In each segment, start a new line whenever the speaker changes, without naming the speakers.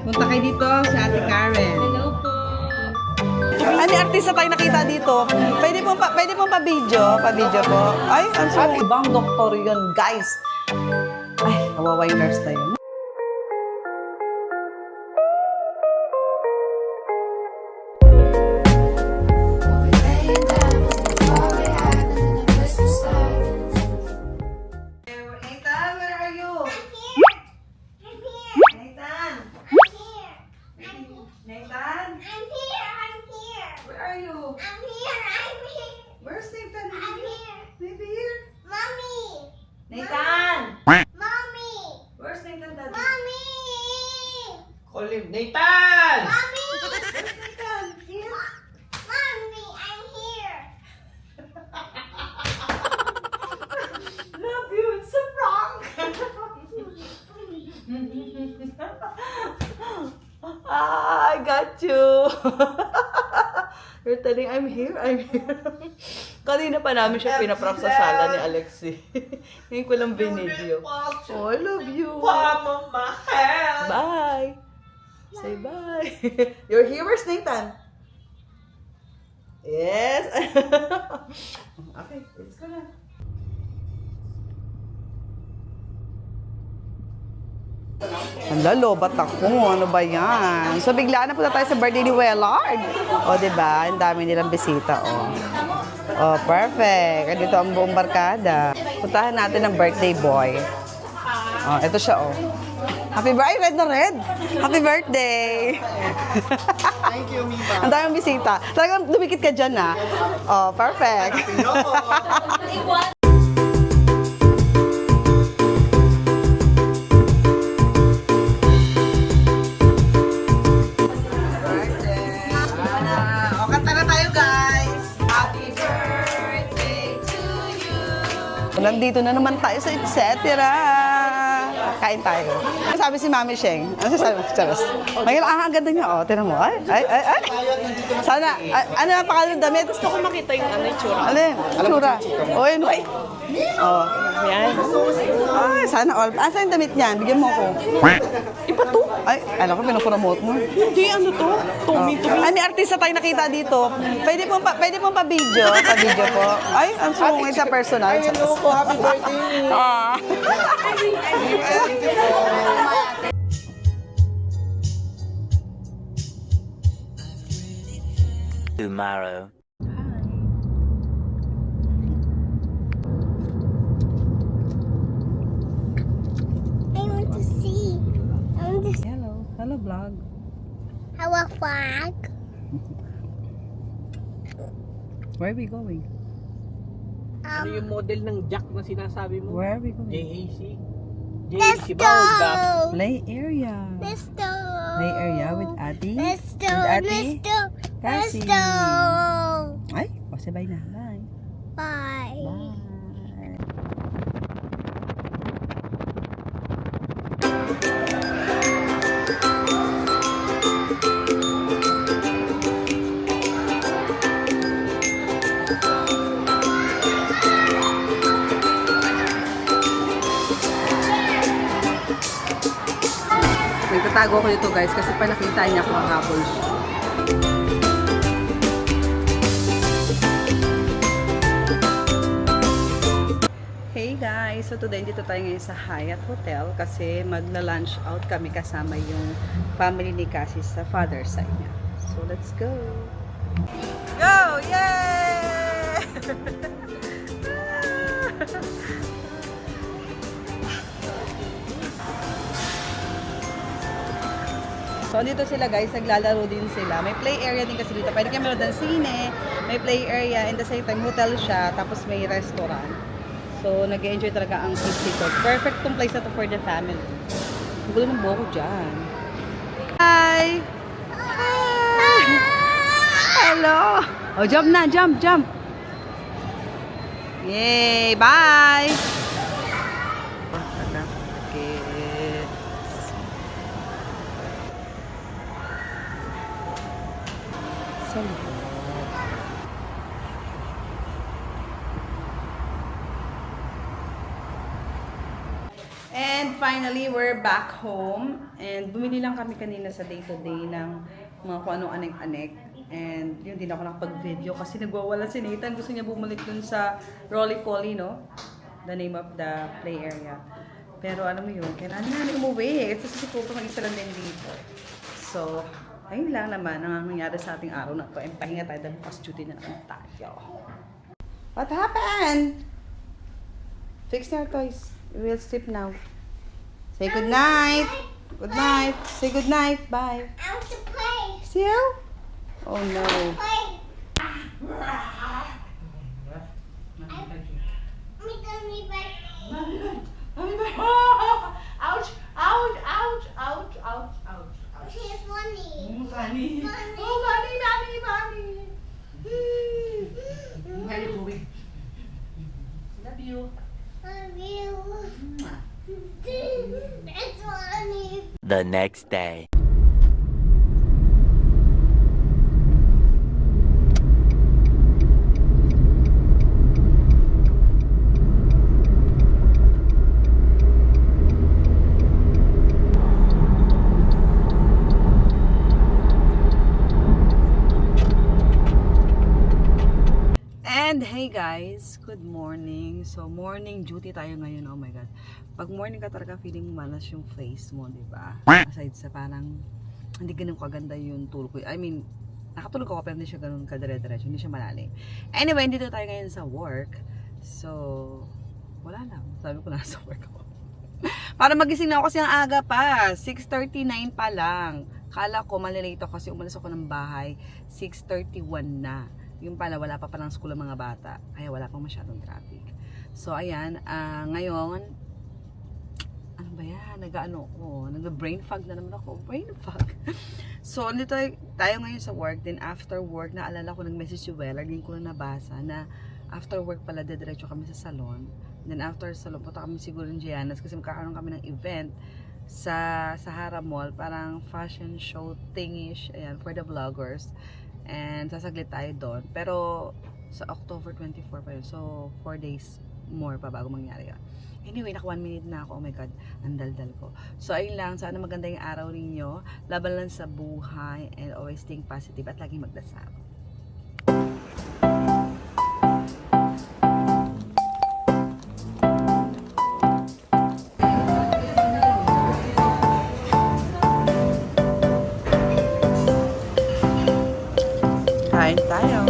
Punta kayo dito si Ate Karen.
Hello po.
Ano artista tayo nakita dito? Pwede pong pa-video po. Ay, ang sorry. Ibang doktor yun, guys. Ay, kawawa yung nurse na yun. Nathan, where are you? Nathan? Nathan? Where are you? Where's Nathan? Maybe here. Nathan! Where's Nathan, Daddy?
Call him, Nathan!
Nathan, here. Love you. It's a prank. I got you. You're telling I'm here. Kanina pa namin siya pinaprank sa sala ni Alexi. Ngayon ko lang binidyo. Oh, I love you.
Pamamahal!
Bye. Say bye. You're here. Where's Nathan? Yes. Okay, let's go na. Hala, lobat ako. Ano ba yan? So, bigla na punta tayo sa birthday ni Wellard. O, diba? Ang dami nilang bisita, o. Oh, perfect. Dito ang buong barkada. Puntahan natin ang birthday boy. Oh, ito siya, oh. Happy birthday, red na red. Happy birthday.
Thank you, Miba.
Ang daming bisita. Talagang dumikit ka dyan, ha? Oh, perfect. O, kanta na tayo, guys. Happy birthday to you. Nandito na naman tayo sa et cetera. Kain tayo. Ano sabi si Mami Sheng? Ano sabi? Charos. Ngayon, ang ganda niya. Oh, tinan mo. Ay. Sana, ano ang pangalan ng damit?
Gusto ko makita yung ano, yung tsura.
Alin? Tsura. O, yun. Ay. Oh.
Yan.
Ay, sana all. Asa yung damit niyan? Bigyan mo ako.
Iba to?
Ay, alam ko, pinapromote mo.
Hindi, ano to? Tommy.
Ay, may artista tayo nakita dito. Pwede pong pa-video. Pa-video po. Ay, ang sungay sa personal.
Hello po, happy birthday!
Ah.
Tomorrow.
Hello. Hello, vlog.
Hello, flag.
Where are we going?
Ano yung model ng jack na sinasabi mo?
Where are we going?
JAC?
Let's
JAC
go.
ba o gas?
Play area.
Let's go.
Play area with Ate.
Let's go.
With Ate.
Let's go. Let's
Cassie.
go.
Ay, bye na. Bye.
Bye.
Bye. Nagtatago ko dito, guys, kasi pa nakita niya ako kahapon siya. Hey guys! So today dito tayo ngayon sa Hyatt Hotel kasi magla-lunch out kami kasama yung family ni Cassie sa father's side niya. So let's go! Go! Yay! So, dito sila guys, naglalaro din sila. May play area din kasi dito. Pwede kayo manood ng sine, may play area, and the same time, hotel siya, tapos may restaurant. So, nag-enjoy talaga ang kids dito. Perfect tong place na to for the family. Ang gulo ng buhok ko dyan. Hi! Hi! Hello! Oh, jump na! Jump! Jump! Yay! Bye! Sa likod. And finally, we're back home. And bumili lang kami kanina sa day-to-day ng mga kung anong anek-anek. And yun, din ako nakapag-video kasi nagwawala si Nathan. Gusto niya bumalik dun sa Rolly Polly, no? The name of the play area. Pero alam mo yun, kailangan namin umuwi. Ito si Coco mag-isa lang din dito. So, ayun lang naman ang nangyari sa ating araw na to. And pahinga tayo dahil bukas duty na naman tayo. What happened? Fix your toys. We will sleep now. Say good night. Good night. Say good night. Bye.
I want to play.
See you? Oh no.
Play. Me back.
Ouch! Ouch! Ouch! Ouch! Ouch! Ouch!
Here's Bunny.
Bunny!
Bunny.
Oh, Bunny! Bunny! Bunny! Very cool. Love you.
Love you. It's Bunny.
The next day.
And hey guys, good morning. So morning duty tayo ngayon. Oh my god. Pag morning ka talaga feeling malas yung face mo, 'di ba? Aside sa parang hindi ganun kaganda yung tulog ko. I mean, nakatulog ako pero hindi siya ganun kadire-diretso, hindi siya malalim. Anyway, dito tayo ngayon sa work. So wala lang. Sabi ko nasa work ako. Para magising na ako kasi ang aga pa. 6:39 pa lang. Kala ko malilate ako kasi umalis ako ng bahay. 6:31 na. Yung pala, wala pa palang school ang mga bata. Kaya wala pang masyadong traffic. So, ayan. Ngayon, ano ba yan? Nag-ano ko? Nag-brain fog na naman ako. Brain fog. So, nito tayo ngayon sa work. Then, after work, naalala ko nag-message si Weller. Hindi ko na nabasa na after work pala, dediretso kami sa salon. Then, after salon, punta kami siguro ng Gianna's kasi magkakaroon kami ng event sa Sahara Mall. Parang fashion show thingish. Ayan, for the vloggers. And sasaglit tayo doon. Pero sa October 24 pa yun. So 4 days more pa bago mangyari yun. Anyway, naka 1 minute na ako. Oh my God, ang daldal ko. So ayun lang. Sana maganda yung araw ninyo. Laban lang sa buhay. And always think positive. At laging magdasal. Kain tayo.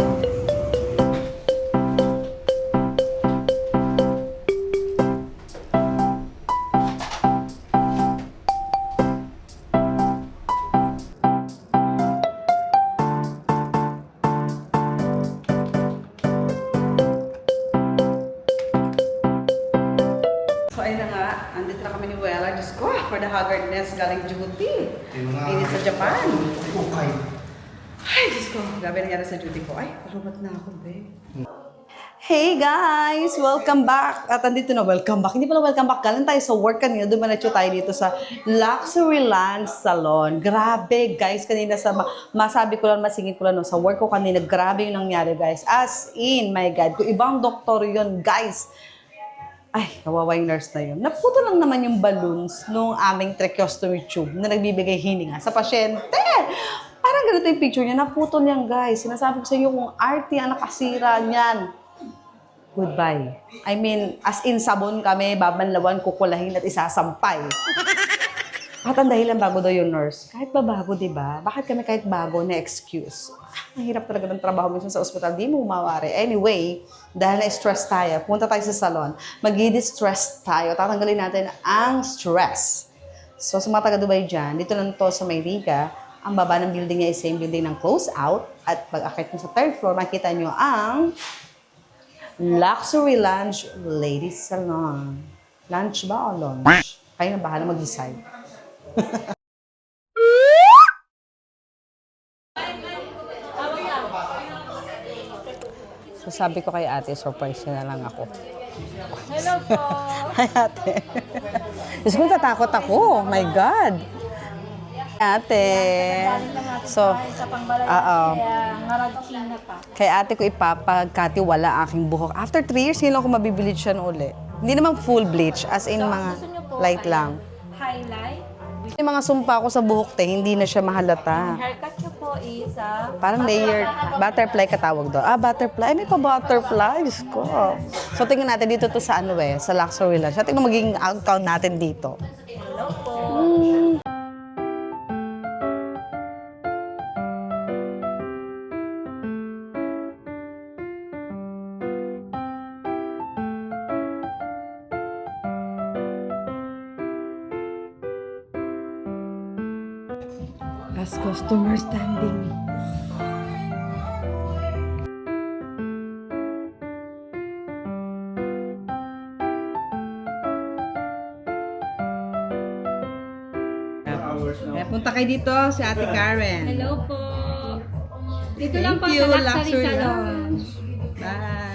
So ayun na nga, andito na kami ni Wella. Diyos ko, for the haggardness galing duty. Ini sa Japan. Ay, Diyos ko. Grabe nangyari sa duty ko. Ay, palubat na ako, be. Hey guys! Welcome back! At andito na, welcome back. Hindi pala welcome back. Galing tayo sa work kanina. Dumanatyo tayo dito sa Luxury Land Salon. Grabe, guys. Kanina sa, masabi ko lang, masingit ko lang, no, sa work ko kanina, grabe yung nangyari, guys. As in, my God. Kung ibang doktor yun, guys. Ay, kawawa yung nurse na yun. Naputo lang naman yung balloons nung aming tracheostomy tube na nagbibigay hininga sa pasyente. Parang ganito yung picture niya. Naputol yan, guys. Sinasabi ko sa iyo kung RT ang nakasira niyan. Goodbye. I mean, as in sabon kami, babanlawan, kukulahin at isasampay. At ang dahilan bago daw yung nurse. Kahit ba bago, di ba? Bakit kami kahit bago na excuse? Ang hirap talaga ng trabaho minsan sa ospital. Di mo mawari. Anyway, dahil na-stress tayo, punta tayo sa salon. Mag-i-distress tayo. Tatanggalin natin ang stress. So, sa mga taga-Dubai dyan, dito lang to sa Mayrika. Ang baba ng building niya ay same building ng close out. At pag-akit mo sa third floor, makita nyo ang Luxury Lounge Ladies Salon. Lunch ba o lunch? Kayo na bahala mag-decide. So sabi ko kay ate, surprise na lang ako.
Hello po.
Hi ate. Diyos ko, tatakot ako. My God. Ate. So,
Sa pangbalay kaya ngaragkina pa.
kay ate ko ipapagkatiwala aking buhok. After 3 years, ngayon ako mabibleach yan uli. Hindi naman full bleach, as in mga
Gusto niyo po
light lang.
highlight
Yung mga sumpa ko sa buhok te, hindi na siya mahalata.
Haircut niyo po is
Parang layered. Butterfly katawag doon. Butterfly. Ay, may pa butterfly. Diyos ko. So, tingnan natin dito to sa sa Luxury Lounge. So, tingnan magiging account natin dito.
hello po.
Last customer standing. Punta kayo dito si Ate Karen.
Hello po. Dito
Thank
lang po
you,
sa Luxury
Luxury
Salon.
Lounge. Bye.